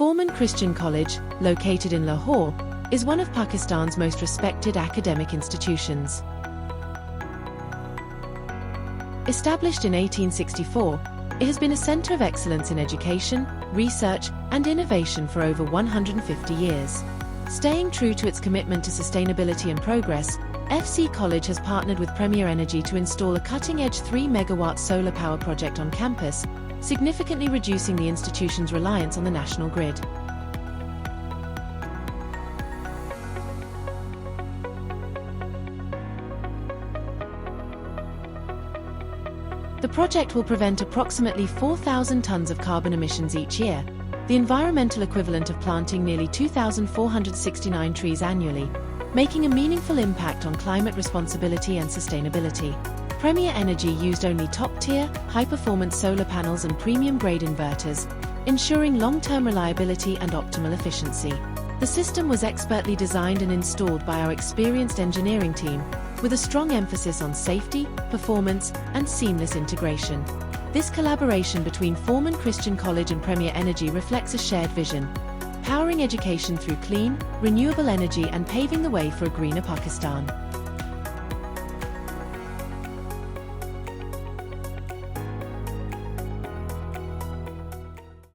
Forman Christian College, located in Lahore, is one of Pakistan's most respected academic institutions. Established in 1864, it has been a center of excellence in education, research, and innovation for over 150 years. Staying true to its commitment to sustainability and progress, FC College has partnered with Premier Energy to install a cutting-edge 3 megawatt solar power project on campus, significantly reducing the institution's reliance on the national grid. The project will prevent approximately 4,000 tons of carbon emissions each year, the environmental equivalent of planting nearly 2,469 trees annually, making a meaningful impact on climate responsibility and sustainability. Premier Energy used only top-tier, high-performance solar panels and premium-grade inverters, ensuring long-term reliability and optimal efficiency. The system was expertly designed and installed by our experienced engineering team, with a strong emphasis on safety, performance, and seamless integration. This collaboration between Forman Christian College and Premier Energy reflects a shared vision, powering education through clean, renewable energy and paving the way for a greener Pakistan.